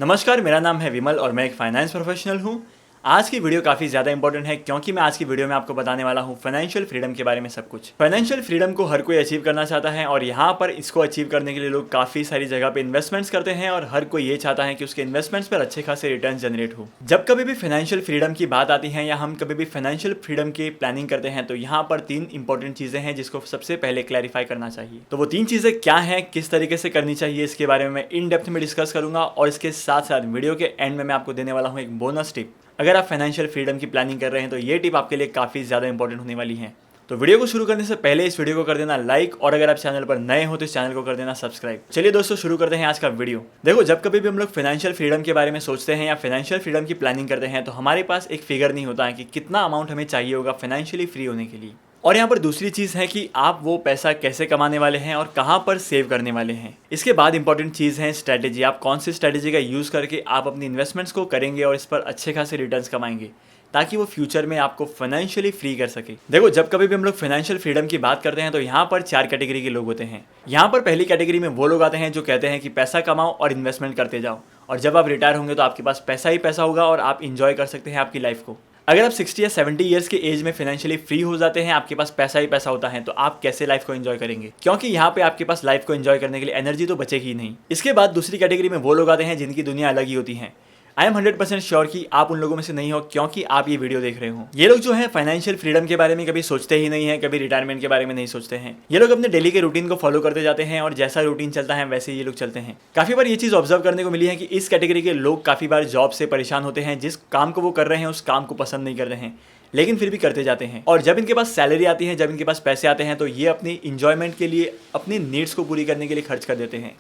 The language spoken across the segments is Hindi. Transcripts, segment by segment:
नमस्कार, मेरा नाम है विमल और मैं एक फाइनेंस प्रोफेशनल हूँ। आज की वीडियो काफ़ी ज़्यादा इंपॉर्टेंट है क्योंकि मैं आज की वीडियो में आपको बताने वाला हूँ फाइनेंशियल फ्रीडम के बारे में सब कुछ। फाइनेंशियल फ्रीडम को हर कोई अचीव करना चाहता है और यहाँ पर इसको अचीव करने के लिए लोग काफ़ी सारी जगह पे इन्वेस्टमेंट्स करते हैं और हर कोई ये चाहता है कि उसके इन्वेस्टमेंट्स पर अच्छे खासे रिटर्न जनरेट हो। जब कभी भी फाइनेंशियल फ्रीडम की बात आती है या हम कभी भी फाइनेंशियल फ्रीडम की प्लानिंग करते हैं तो यहाँ पर 3 इंपॉर्टेंट चीज़ें हैं जिसको सबसे पहले क्लैरिफाई करना चाहिए। तो वो 3 चीज़ें क्या हैं, किस तरीके से करनी चाहिए, इसके बारे में मैं इन डेप्थ में डिस्कस करूंगा और इसके साथ साथ वीडियो के एंड में मैं आपको देने वाला हूँ एक बोनस टिप। अगर आप फाइनेंशियल फ्रीडम की प्लानिंग कर रहे हैं तो ये टिप आपके लिए काफ़ी ज़्यादा इंपॉर्टेंट होने वाली है। तो वीडियो को शुरू करने से पहले इस वीडियो को कर देना लाइक और अगर आप चैनल पर नए हो तो इस चैनल को कर देना सब्सक्राइब। चलिए दोस्तों, शुरू करते हैं आज का वीडियो। देखो, जब कभी भी हम लोग फाइनेंशियल फ्रीडम के बारे में सोचते हैं या फाइनेंशियल फ्रीडम की प्लानिंग करते हैं तो हमारे पास एक फिगर नहीं होता है कि कितना अमाउंट हमें चाहिए होगा फाइनेंशियली फ्री होने के लिए। और यहाँ पर दूसरी चीज़ है कि आप वो पैसा कैसे कमाने वाले हैं और कहाँ पर सेव करने वाले हैं। इसके बाद इंपॉर्टेंट चीज़ है स्ट्रैटेजी। आप कौन सी स्ट्रैटेजी का यूज़ करके आप अपनी इन्वेस्टमेंट्स को करेंगे और इस पर अच्छे खासे रिटर्न्स कमाएंगे ताकि वो फ्यूचर में आपको फाइनेंशियली फ्री कर सके। देखो, जब कभी भी हम लोग फाइनेंशियल फ्रीडम की बात करते हैं तो यहाँ पर 4 कैटेगरी के लोग होते हैं। यहाँ पर पहली कैटेगरी में वो लोग आते हैं जो कहते हैं कि पैसा कमाओ और इन्वेस्टमेंट करते जाओ और जब आप रिटायर होंगे तो आपके पास पैसा ही पैसा होगा और आप इंजॉय कर सकते हैं आपकी लाइफ को। अगर आप 60 या 70 ईयर्स के एज में फाइनेंशियली फ्री हो जाते हैं, आपके पास पैसा ही पैसा होता है, तो आप कैसे लाइफ को एंजॉय करेंगे? क्योंकि यहाँ पे आपके पास लाइफ को एंजॉय करने के लिए एनर्जी तो बचेगी ही नहीं। इसके बाद दूसरी कैटेगरी में वो लोग आते हैं जिनकी दुनिया अलग ही होती है। आई एम 100% श्योर कि आप उन लोगों में से नहीं हो क्योंकि आप ये वीडियो देख रहे हो। ये लोग जो है फाइनेंशियल फ्रीडम के बारे में कभी सोचते ही नहीं है, कभी रिटायरमेंट के बारे में नहीं सोचते हैं। ये लोग अपने डेली के रूटीन को फॉलो करते जाते हैं और जैसा रूटीन चलता है वैसे ये लोग चलते हैं। काफी बार ये चीज ऑब्जर्व करने को मिली है कि इस कैटेगरी के लोग काफी बार जॉब से परेशान होते हैं। जिस काम को वो कर रहे हैं उस काम को पसंद नहीं कर रहे हैं लेकिन फिर भी करते जाते हैं और जब इनके पास सैलरी आती है, जब इनके पास पैसे आते हैं तो ये अपनी इंजॉयमेंट के लिए, अपनी नीड्स को पूरी करने के लिए खर्च कर देते हैं।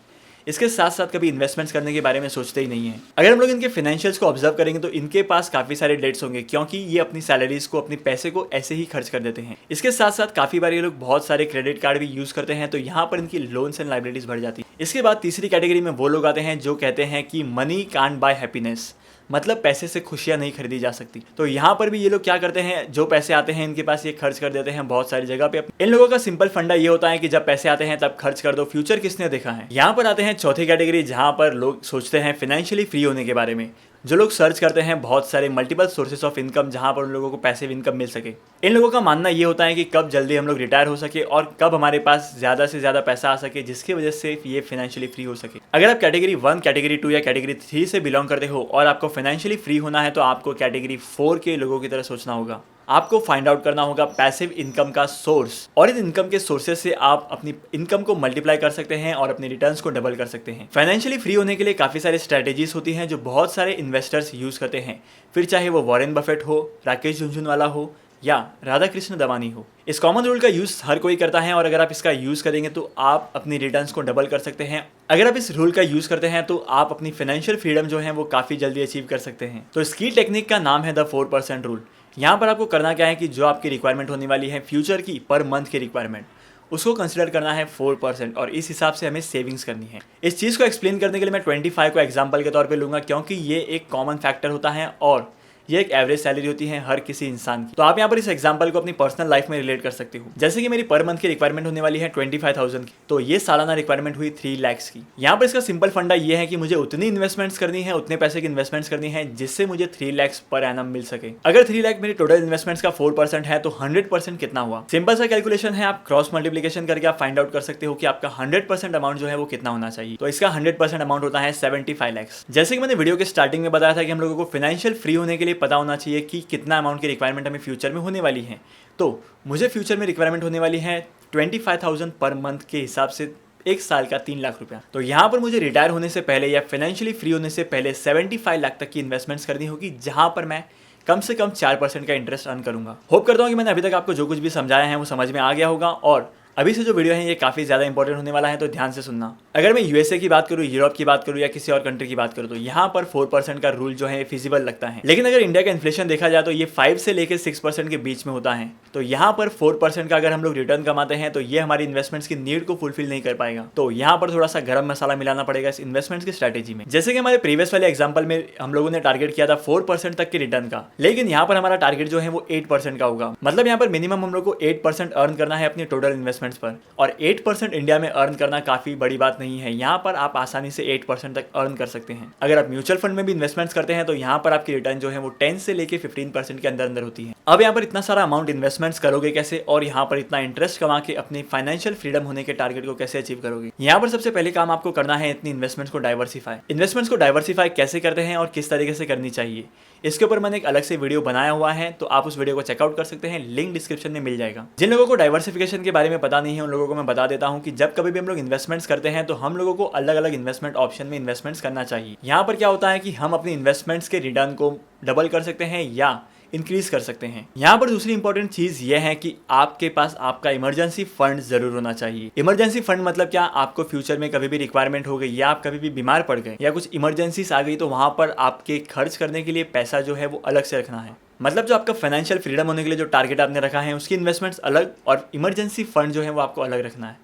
इसके साथ साथ कभी इन्वेस्टमेंट्स करने के बारे में सोचते ही नहीं है। अगर हम लोग इनके फाइनेंशियल्स को ऑब्जर्व करेंगे तो इनके पास काफी सारे डेट्स होंगे क्योंकि ये अपनी सैलरीज को, अपने पैसे को ऐसे ही खर्च कर देते हैं। इसके साथ साथ काफी बार ये लोग बहुत सारे क्रेडिट कार्ड भी यूज करते हैं तो यहाँ पर इनकी लोन्स एंड लाइबिलिटीज बढ़ जाती है। इसके बाद तीसरी कैटेगरी में वो लोग आते हैं जो कहते हैं कि मनी कांट बाय हैप्पीनेस, मतलब पैसे से खुशियां नहीं खरीदी जा सकती। तो यहाँ पर भी ये लोग क्या करते हैं, जो पैसे आते हैं इनके पास ये खर्च कर देते हैं बहुत सारी जगह पे। इन लोगों का सिंपल फंडा ये होता है कि जब पैसे आते हैं तब खर्च कर दो, फ्यूचर किसने देखा है। यहाँ पर आते हैं चौथी कैटेगरी जहाँ पर लोग सोचते हैं फाइनेंशियली फ्री होने के बारे में। जो लोग सर्च करते हैं बहुत सारे मल्टीपल सोर्सेस ऑफ इनकम जहाँ पर उन लोगों को पैसिव इनकम मिल सके। इन लोगों का मानना ये होता है कि कब जल्दी हम लोग रिटायर हो सके और कब हमारे पास ज़्यादा से ज़्यादा पैसा आ सके जिसकी वजह से ये फाइनेंशियली फ्री हो सके। अगर आप कैटेगरी 1, कैटेगरी 2 या कैटेगरी 3 से बिलोंग करते हो और आपको फाइनेंशियली फ्री होना है तो आपको कैटेगरी 4 के लोगों की तरह सोचना होगा। आपको फाइंड आउट करना होगा पैसिव इनकम का सोर्स और इन इनकम के सोर्सेज से आप अपनी इनकम को मल्टीप्लाई कर सकते हैं और अपने रिटर्न्स को डबल कर सकते हैं। फाइनेंशियली फ्री होने के लिए काफ़ी सारे स्ट्रैटेजीज होती हैं जो बहुत सारे इन्वेस्टर्स यूज़ करते हैं, फिर चाहे वो वॉरेन बफेट हो, राकेश झुनझुनवाला हो या राधा कृष्ण दमानी हो। इस कॉमन रूल का यूज़ हर कोई करता है और अगर आप इसका यूज़ करेंगे तो आप अपनी रिटर्न्स को डबल कर सकते हैं। अगर आप इस रूल का यूज़ करते हैं तो आप अपनी फाइनेंशियल फ्रीडम जो है वो काफ़ी जल्दी अचीव कर सकते हैं। तो इसकी टेक्निक का नाम है द 4% रूल। यहाँ पर आपको करना क्या है कि जो आपकी रिक्वायरमेंट होने वाली है फ्यूचर की पर मंथ की रिक्वायरमेंट, उसको कंसिडर करना है 4% और इस हिसाब से हमें सेविंग्स करनी है। इस चीज़ को एक्सप्लेन करने के लिए मैं 25 को एग्जांपल के तौर पे लूँगा क्योंकि ये एक कॉमन फैक्टर होता है और ये एक एवरेज सैलरी होती है हर किसी इंसान की। तो आप यहाँ पर इस एग्जांपल को अपनी पर्सनल लाइफ में रिलेट कर सकते हो। जैसे कि मेरी पर मंथ की रिक्वायरमेंट होने वाली है 25,000 की, तो ये सालाना रिक्वायरमेंट हुई 3 लाख की। यहाँ पर इसका सिंपल फंडा ये है कि मुझे उतनी इन्वेस्टमेंट्स करनी है, उतने पैसे की इन्वेस्टमेंट्स करनी है जिससे मुझे 3 लाख पर एनम मिल सके। अगर 3 लाख मेरी टोटल इन्वेस्टमेंट्स का 4% है तो 100% कितना हुआ? सिंपल सा कैलकुलेशन है, आप क्रॉस मल्टीप्लिकेशन करके आप फाइंड आउट कर सकते हो कि आपका 100% अमाउंट जो है वो कितना होना चाहिए। तो इसका 100% अमाउंट होता है 75 लाख। जैसे कि मैंने वीडियो के स्टार्टिंग में बताया था कि हम लोगों को फाइनेंशियल फ्री होने के लिए पता होना चाहिए कि कितना अमाउंट की रिक्वायरमेंट हमें फ्यूचर में होने वाली है। तो मुझे फ्यूचर में रिक्वायरमेंट होने वाली है 25,000 पर मंथ के हिसाब से एक साल का 3 लाख रुपया। तो यहाँ पर मुझे रिटायर होने से पहले या फाइनेंशियली फ्री होने से पहले 75 लाख तक की इन्वेस्टमेंट्स करनी होगी जहाँ पर मैं कम से कम 4% का इंटरेस्ट अर्न करूंगा। होप करता हूँ कि मैंने अभी तक आपको जो कुछ भी समझाया है वो समझ में आ गया होगा और अभी से जो वीडियो है ये काफ़ी ज़्यादा इंपॉर्टेंट होने वाला है तो ध्यान से सुनना। अगर मैं यूएसए की बात करूँ, यूरोप की बात करूँ या किसी और कंट्री की बात करूँ तो यहाँ पर 4% का रूल जो है फिजिबल लगता है। लेकिन अगर इंडिया का इन्फ्लेशन देखा जाए तो ये 5 से लेकर 6% के बीच में होता है। तो यहाँ पर 4% का अगर हम लोग रिटर्न कमाते हैं तो ये हमारी इन्वेस्टमेंट्स की नीड को फुलफिल नहीं कर पाएगा। तो यहाँ पर थोड़ा सा गर्म मसाला मिलाना पड़ेगा इस इन्वेस्टमेंट्स की स्ट्रैटेजी में। जैसे कि हमारे प्रीवियस वाले एग्जाम्पल में हम लोगों ने टारगेट किया था 4% तक के रिटर्न का, लेकिन यहाँ पर हमारा टारगेट जो है वो 8% का होगा। मतलब यहाँ पर मिनिमम हम लोग को 8% अर्न करना है अपनी टोटल इन्वेस्टमेंट इन्वेस्टमेंट्स पर। और 8% इंडिया में अर्न करना काफ़ी बड़ी बात नहीं है। यहाँ पर आप आसानी से 8% तक अर्न कर सकते हैं। अगर आप म्यूचुअल फंड में भी इन्वेस्टमेंट्स करते हैं तो यहाँ पर आपकी रिटर्न जो है वो 10 से लेके 15% के अंदर अंदर होती है। अब यहाँ पर इतना सारा अमाउंट इन्वेस्टमेंट्स करोगे कैसे, और यहाँ पर इतना इंटरेस्ट कमा के अपनी फाइनेंशियल फ्रीडम होने के टारगेट को कैसे अचीव करोगे। यहाँ पर सबसे पहले काम आपको करना है इतनी इन्वेस्टमेंट्स को डाइवर्सिफाई। इन्वेस्टमेंट्स को डाइवर्सिफाई कैसे करते हैं और किस तरीके से करनी चाहिए, इसके ऊपर मैंने एक अलग से वीडियो बनाया हुआ है, तो आप उस वीडियो को चेकआउट कर सकते हैं, लिंक डिस्क्रिप्शन में मिल जाएगा। जिन लोगों को डाइवर्सिफिकेशन के बारे में पता नहीं है उन लोगों को मैं बता देता हूं कि जब कभी भी हम लोग इन्वेस्टमेंट्स करते हैं तो हम लोगों को अलग अलग इन्वेस्टमेंट ऑप्शन में इन्वेस्टमेंट्स करना चाहिए। यहाँ पर क्या होता है कि हम अपनी इन्वेस्टमेंट्स के रिटर्न को डबल कर सकते हैं या इंक्रीज कर सकते हैं। यहाँ पर दूसरी इंपॉर्टेंट चीज ये है कि आपके पास आपका इमरजेंसी फंड जरूर होना चाहिए। इमरजेंसी फंड मतलब क्या, आपको फ्यूचर में कभी भी रिक्वायरमेंट हो गई या आप कभी भी बीमार पड़ गए या कुछ इमरजेंसीज आ गई तो वहां पर आपके खर्च करने के लिए पैसा जो है वो अलग से रखना है। मतलब जो आपका फाइनेंशियल फ्रीडम होने के लिए जो टारगेट आपने रखा है उसकी इन्वेस्टमेंट्स अलग और इमरजेंसी फंड जो है वो आपको अलग रखना है।